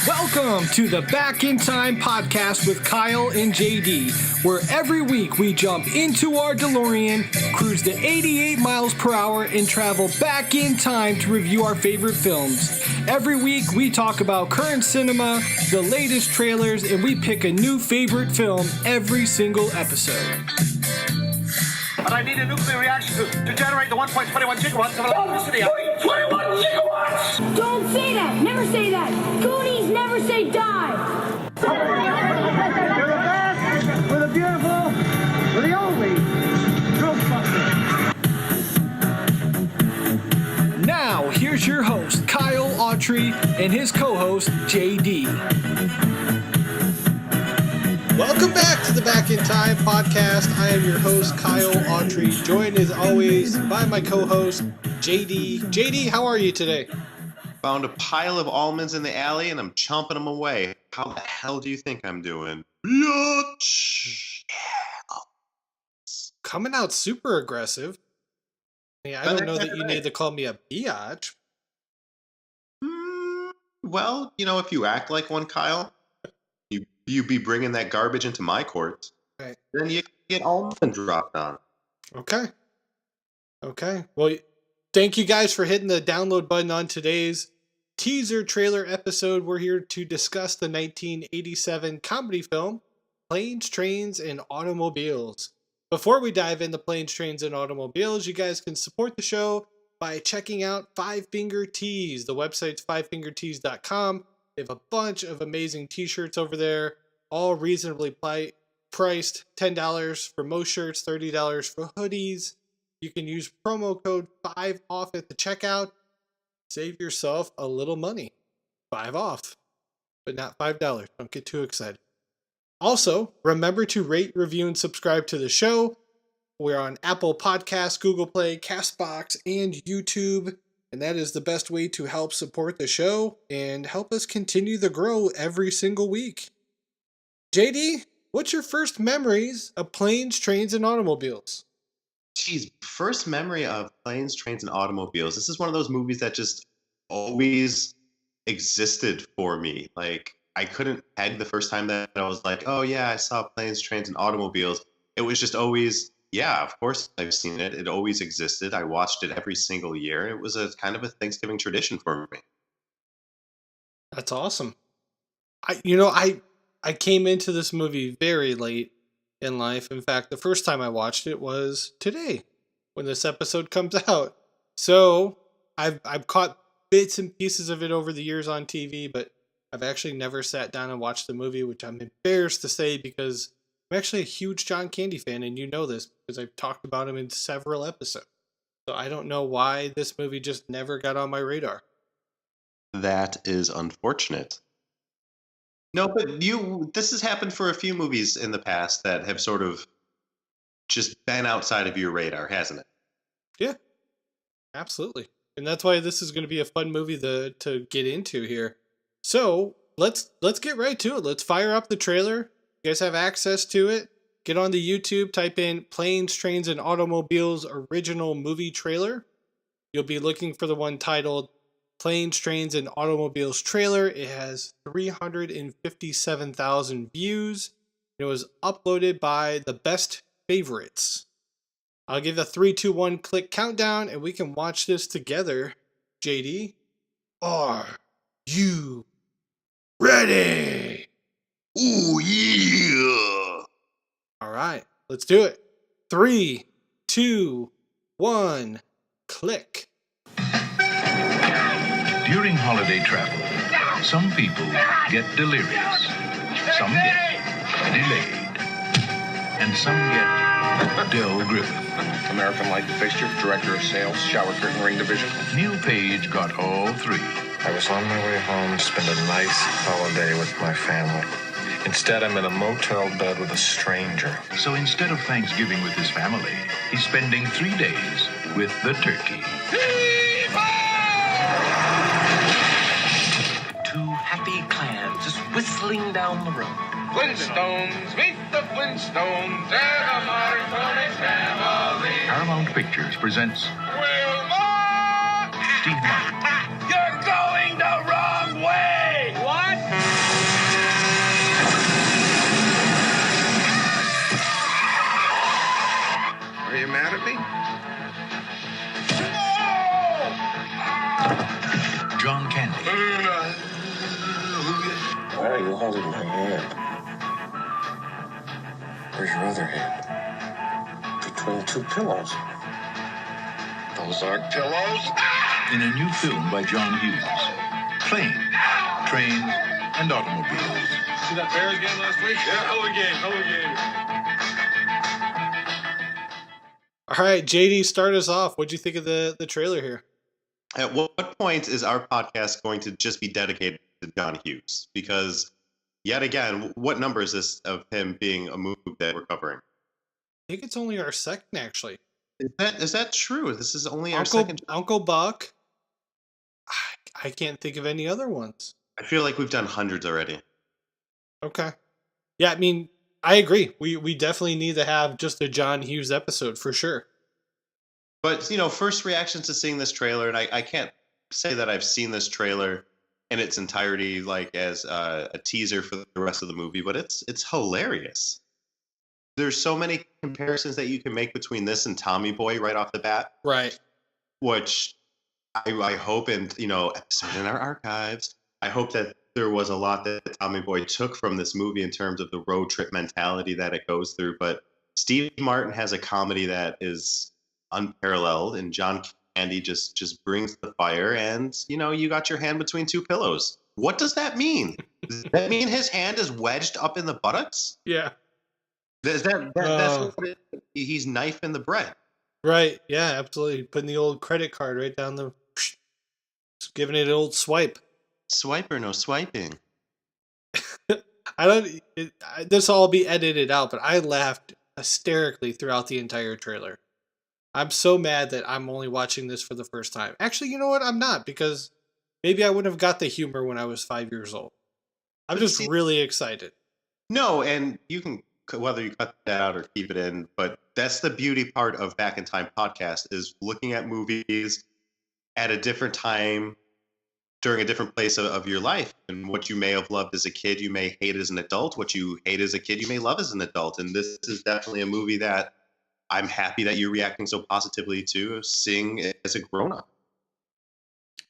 Welcome to the Back in Time podcast with Kyle and JD, where every week we jump into our DeLorean, cruise to 88 miles per hour, and travel back in time to review our favorite films. Every week we talk about current cinema, the latest trailers, and we pick a new favorite film every single episode. But I need a nuclear reaction to generate the 1.21 gigawatts of electricity. 1.21 gigawatts! Don't say that! Never say that! Goonies never say die! We're the best, we're the beautiful, we're the only Ghostbusters. Now, here's your host, Kyle Autry, and his co-host, JD. Welcome back to the Back in Time podcast. I am your host, Kyle Autry, joined as always by my co-host, JD. JD, how are you today? Found a pile of almonds in the alley and I'm chomping them away. How the hell do you think I'm doing? Biatch! Coming out super aggressive. I don't know that you need to call me a biatch. Well, you know, if you act like one, Kyle, you be bringing that garbage into my court, right. Then you get almond dropped on. Okay. Well, thank you guys for hitting the download button on today's teaser trailer episode. We're here to discuss the 1987 comedy film, Planes, Trains, and Automobiles. Before we dive into Planes, Trains, and Automobiles, you guys can support the show by checking out Five Finger Tees. The website's fivefingertees.com. They have a bunch of amazing t-shirts over there, all reasonably priced. $10 for most shirts, $30 for hoodies. You can use promo code 5OFF at the checkout. Save yourself a little money. 5 off, but not $5. Don't get too excited. Also, remember to rate, review, and subscribe to the show. We're on Apple Podcasts, Google Play, CastBox, and YouTube. And that is the best way to help support the show and help us continue to grow every single week. JD, what's your first memories of Planes, Trains, and Automobiles? Geez, first memory of Planes, Trains, and Automobiles. This is one of those movies that just always existed for me. Like, I couldn't peg the first time that I was like, oh yeah, I saw Planes, Trains, and Automobiles. It was just always... yeah, of course I've seen it. It always existed. I watched it every single year. It was a kind of a Thanksgiving tradition for me. That's awesome. I came into this movie very late in life. In fact, the first time I watched it was today when this episode comes out. So I've caught bits and pieces of it over the years on TV, but I've actually never sat down and watched the movie, which I'm embarrassed to say because I'm actually a huge John Candy fan, and you know this because I've talked about him in several episodes. So I don't know why this movie just never got on my radar. That is unfortunate. No, but this has happened for a few movies in the past that have sort of just been outside of your radar, hasn't it? Yeah, absolutely. And that's why this is going to be a fun movie to get into here. So let's get right to it. Let's fire up the trailer. You guys have access to it. Get on the YouTube, type in Planes, Trains, and Automobiles original movie trailer. You'll be looking for the one titled Planes, Trains, and Automobiles trailer. It has 357,000 views. It was uploaded by the Best Favorites. I'll give a 3, 2, 1 click countdown and we can watch this together. JD, are you ready? Ooh, yeah! All right, let's do it. 3, 2, 1, click. During holiday travel, some people get delirious, some get delayed, and some get Del Griffith. American Light Fixture, Director of Sales, Shower Curtain Ring Division. Neil Page got all three. I was on my way home to spend a nice holiday with my family. Instead, I'm in a motel bed with a stranger. So instead of Thanksgiving with his family, he's spending 3 days with the turkey. Two happy clans just whistling down the road. Flintstones, meet the Flintstones, they're the Marconi family. Paramount Pictures presents Wilma! Steve Martin. You're going the wrong way! What? Why are you holding my hand? Where's your other hand? Between two pillows. Those aren't pillows. In a new film by John Hughes, planes, trains, and automobiles. See that Bears game last week? Yeah, hell of a game, hell of a game. All right, JD, start us off. What'd you think of the trailer here? At what point is our podcast going to just be dedicated to John Hughes? Because, yet again, what number is this of him being a movie that we're covering? I think it's only our second, actually. Is that true? This is only our second. Uncle Buck. I can't think of any other ones. I feel like we've done hundreds already. Okay. Yeah, I mean, I agree. We definitely need to have just a John Hughes episode for sure. But, first reactions to seeing this trailer, and I can't say that I've seen this trailer in its entirety, like as a teaser for the rest of the movie, but it's hilarious. There's so many comparisons that you can make between this and Tommy Boy right off the bat. Right. Which I hope, and, episode in our archives, I hope that there was a lot that Tommy Boy took from this movie in terms of the road trip mentality that it goes through. But Steve Martin has a comedy that is unparalleled, and John Candy just brings the fire, and you got your hand between two pillows. What does that mean? Does that mean his hand is wedged up in the buttocks? Yeah. That's what he's knifing the bread. Right. Yeah, absolutely. Putting the old credit card right down just giving it an old swipe. Swipe or no swiping? This will all be edited out, but I laughed hysterically throughout the entire trailer. I'm so mad that I'm only watching this for the first time. Actually, you know what? I'm not, because maybe I wouldn't have got the humor when I was 5 years old. I'm just really excited. No, and you can, whether you cut that out or keep it in, but that's the beauty part of Back in Time podcast, is looking at movies at a different time during a different place of your life, and what you may have loved as a kid, you may hate as an adult. What you hate as a kid, you may love as an adult. And this is definitely a movie that I'm happy that you're reacting so positively to seeing as a grown-up.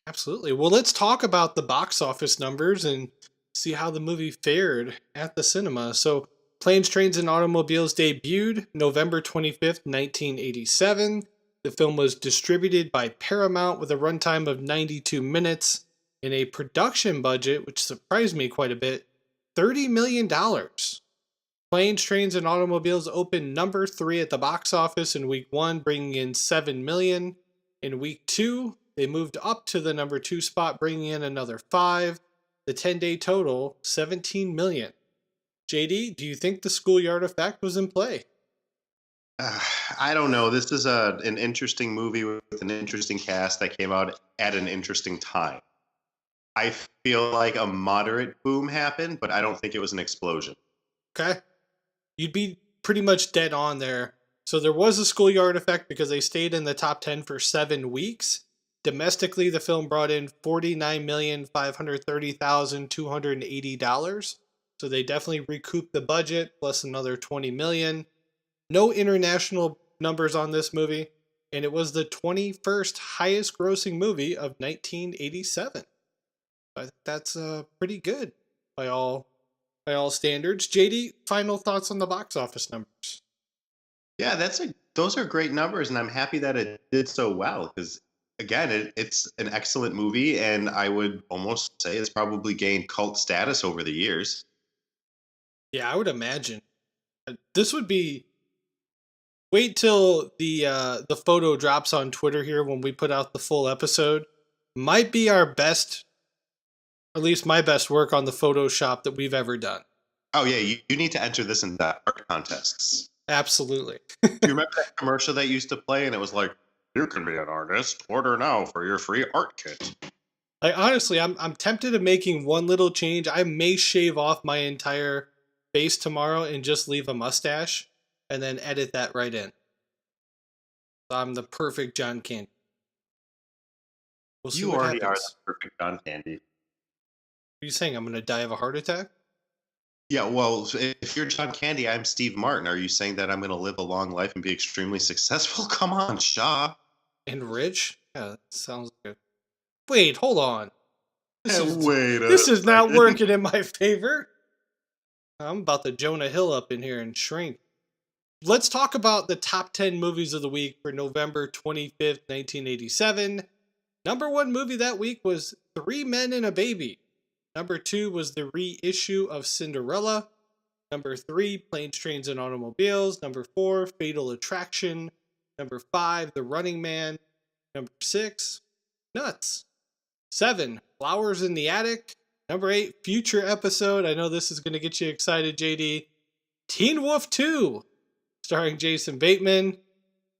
Absolutely. Well, let's talk about the box office numbers and see how the movie fared at the cinema. So, Planes, Trains, and Automobiles debuted November 25th, 1987. The film was distributed by Paramount with a runtime of 92 minutes and a production budget, which surprised me quite a bit, $30 million. Planes, Trains, and Automobiles opened number 3 at the box office in week 1, bringing in $7 million. In week 2, they moved up to the number 2 spot, bringing in another 5. The 10-day total, $17 million. JD, do you think the schoolyard effect was in play? I don't know. This is an interesting movie with an interesting cast that came out at an interesting time. I feel like a moderate boom happened, but I don't think it was an explosion. Okay. You'd be pretty much dead on there. So there was a schoolyard effect because they stayed in the top 10 for 7 weeks. Domestically, the film brought in $49,530,280. So they definitely recouped the budget, plus another $20 million. No international numbers on this movie, and it was the 21st highest grossing movie of 1987. I think that's pretty good by all standards. JD, final thoughts on the box office numbers? Yeah, those are great numbers, and I'm happy that it did so well, because again, it's an excellent movie, and I would almost say it's probably gained cult status over the years. Yeah, I would imagine. This would be... Wait till the photo drops on Twitter here when we put out the full episode. Might be our best, at least my best work on the Photoshop that we've ever done. Oh yeah, you need to enter this in the art contests. Absolutely. You remember that commercial that used to play, and it was like, "You can be an artist. Order now for your free art kit." Like, honestly, I'm tempted of making one little change. I may shave off my entire face tomorrow and just leave a mustache, and then edit that right in. So I'm the perfect John Candy. We'll see You what already happens. are the perfect John Candy. Are you saying I'm going to die of a heart attack? Yeah, well, if you're John Candy, I'm Steve Martin. Are you saying that I'm going to live a long life and be extremely successful? Come on, Shaw. And rich? Yeah, that sounds good. Wait, hold on. Wait this a is not second. working in my favor. I'm about to Jonah Hill up in here and shrink. Let's talk about the top 10 movies of the week for November 25th, 1987. Number one movie that week was Three Men and a Baby. Number two was the reissue of Cinderella. Number three, Planes, Trains, and Automobiles. Number four, Fatal Attraction. Number five, The Running Man. Number six, Nuts. Seven, Flowers in the Attic. Number eight, future episode. I know this is going to get you excited, JD. Teen Wolf 2, starring Jason Bateman.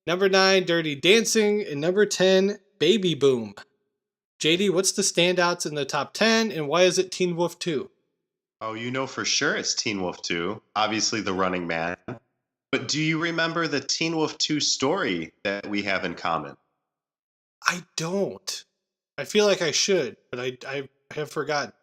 Number 9, Dirty Dancing. And number 10, Baby Boom. JD, what's the standouts in the top 10 and why is it Teen Wolf 2? Oh, you know for sure it's Teen Wolf 2. Obviously, The Running Man. But do you remember the Teen Wolf 2 story that we have in common? I don't. I feel like I should, but I have forgotten.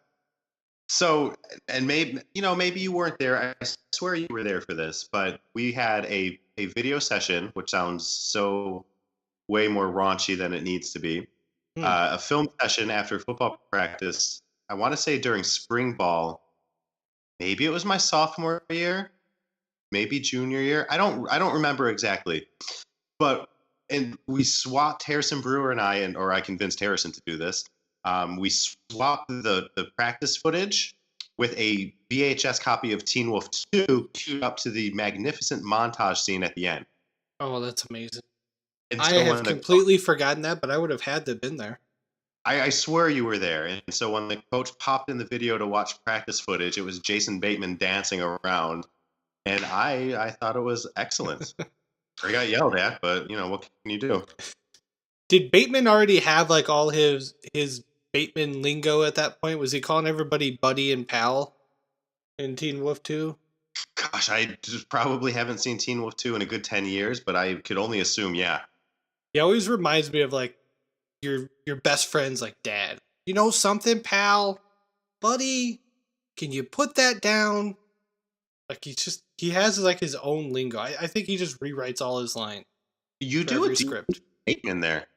So, and maybe you weren't there. I swear you were there for this, but we had a video session, which sounds so way more raunchy than it needs to be. A film session after football practice. I want to say during spring ball. Maybe it was my sophomore year, maybe junior year. I don't remember exactly, but and we swapped Harrison Brewer and I convinced Harrison to do this. We swapped the practice footage with a VHS copy of Teen Wolf 2 queued up to the magnificent montage scene at the end. Oh, that's amazing. And I so have completely forgotten that, but I would have had to have been there. I swear you were there. And so when the coach popped in the video to watch practice footage, it was Jason Bateman dancing around. And I thought it was excellent. I got yelled at, but, what can you do? Did Bateman already have, like, all his Bateman lingo at that point? Was he calling everybody buddy and pal in Teen Wolf 2? Gosh, I just probably haven't seen Teen Wolf 2 in a good 10 years, but I could only assume, yeah. He always reminds me of, like, your best friend's, like, dad. You know something, pal? Buddy? Can you put that down? Like, he has, like, his own lingo. I think he just rewrites all his lines. You do a script. Bateman there.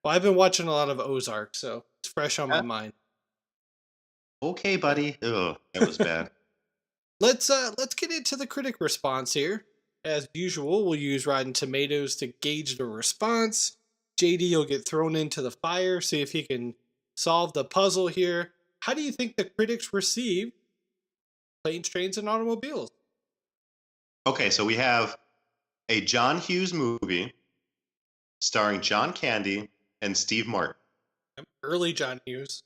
Well, I've been watching a lot of Ozark, so it's fresh on my mind. Okay, buddy. Ugh, that was bad. Let's get into the critic response here. As usual, we'll use Rotten Tomatoes to gauge the response. JD will get thrown into the fire, see if he can solve the puzzle here. How do you think the critics received Planes, Trains, and Automobiles? Okay, so we have a John Hughes movie starring John Candy and Steve Martin. Early John Hughes.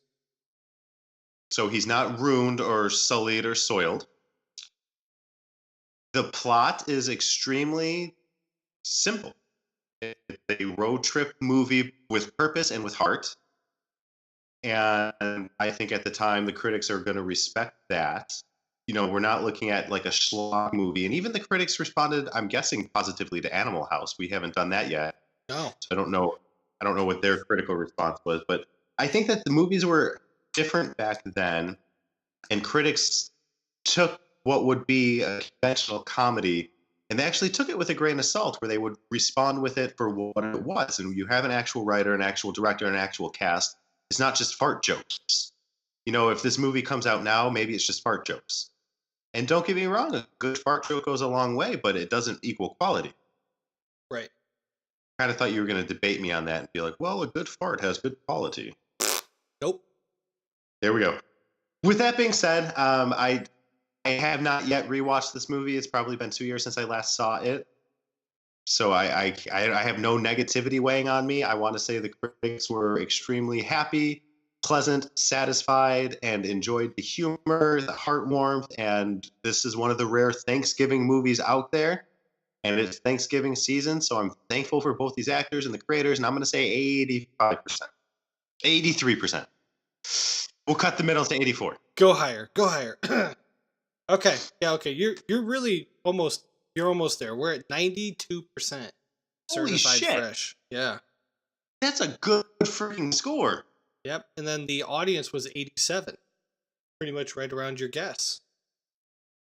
So he's not ruined or sullied or soiled. The plot is extremely simple. It's a road trip movie with purpose and with heart. And I think at the time the critics are going to respect that. We're not looking at like a schlock movie. And even the critics responded, I'm guessing, positively to Animal House. We haven't done that yet. No. So I don't know what their critical response was. But I think that the movies were different back then. And critics took what would be a conventional comedy and they actually took it with a grain of salt, where they would respond with it for what it was. And you have an actual writer, an actual director, an actual cast. It's not just fart jokes. If this movie comes out now, maybe it's just fart jokes. And don't get me wrong, a good fart joke goes a long way, but it doesn't equal quality. Right. I kind of thought you were going to debate me on that and be like, well, a good fart has good quality. Nope. There we go. With that being said, I have not yet rewatched this movie. It's probably been 2 years since I last saw it. So I have no negativity weighing on me. I want to say the critics were extremely happy, pleasant, satisfied, and enjoyed the humor, the heart warmth. And this is one of the rare Thanksgiving movies out there. And it's Thanksgiving season, so I'm thankful for both these actors and the creators. And I'm going to say 85%. 83%. We'll cut the middle to 84. Go higher. Go higher. Okay. Yeah, okay. You're really almost there. We're at 92% certified Holy shit. fresh. Yeah. That's a good freaking score. Yep. And then the audience was 87. Pretty much right around your guess.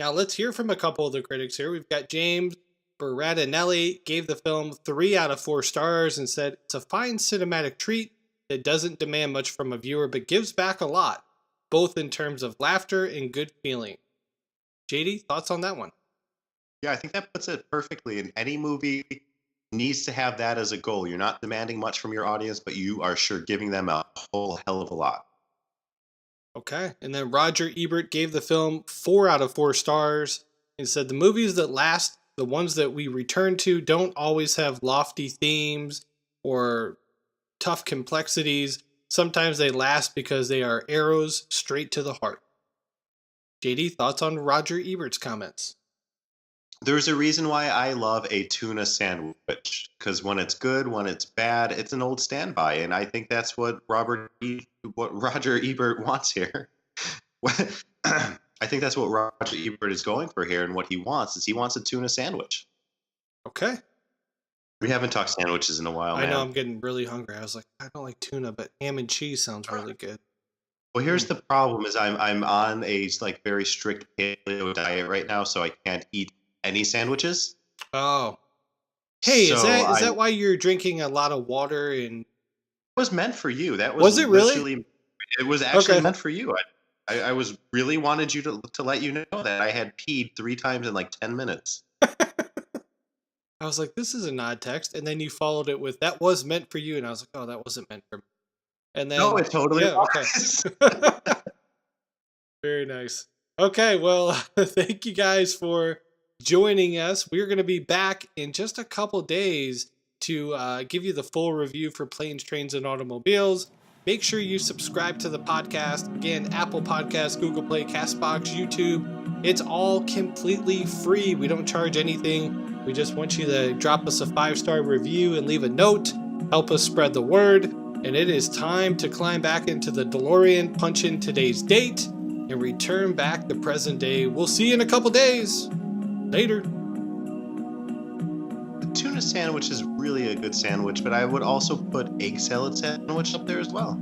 Now let's hear from a couple of the critics here. We've got James Berardinelli gave the film 3 out of 4 stars and said it's a fine cinematic treat that doesn't demand much from a viewer but gives back a lot. both in terms of laughter and good feeling. JD, thoughts on that one? Yeah, I think that puts it perfectly. And any movie needs to have that as a goal. You're not demanding much from your audience, but you are sure giving them a whole hell of a lot. Okay. And then Roger Ebert gave the film 4 out of 4 stars and said the movies that last, the ones that we return to, don't always have lofty themes or tough complexities. Sometimes they last because they are arrows straight to the heart. JD, thoughts on Roger Ebert's comments? There's a reason why I love a tuna sandwich, because when it's good, when it's bad, it's an old standby, and I think that's what Roger Ebert wants here. I think that's what Roger Ebert is going for here, and what he wants is he wants a tuna sandwich. Okay. We haven't talked sandwiches in a while, man. I know, I'm getting really hungry. I was like, I don't like tuna, but ham and cheese sounds really good. Well, here's the problem: is I'm on a very strict paleo diet right now, so I can't eat any sandwiches. Oh. Hey, So is that why you're drinking a lot of water and It was meant for you. That Was it really? It was actually Okay. meant for you. I was really wanted you to let you know that I had peed 3 times in 10 minutes. I was like, this is an odd text, and then you followed it with that was meant for you, and I was like, oh, that wasn't meant for me. And then No, it totally was. Very nice. Okay, well, thank you guys for joining us. We're going to be back in just a couple days to give you the full review for Planes, Trains, and Automobiles. Make sure you subscribe to the podcast. Again, Apple Podcasts, Google Play, CastBox, YouTube. It's all completely free. We don't charge anything. We just want you to drop us a 5-star review and leave a note. Help us spread the word. And it is time to climb back into the DeLorean, punch in today's date, and return back to present day. We'll see you in a couple days. Later. The tuna sandwich is really a good sandwich, but I would also put egg salad sandwich up there as well.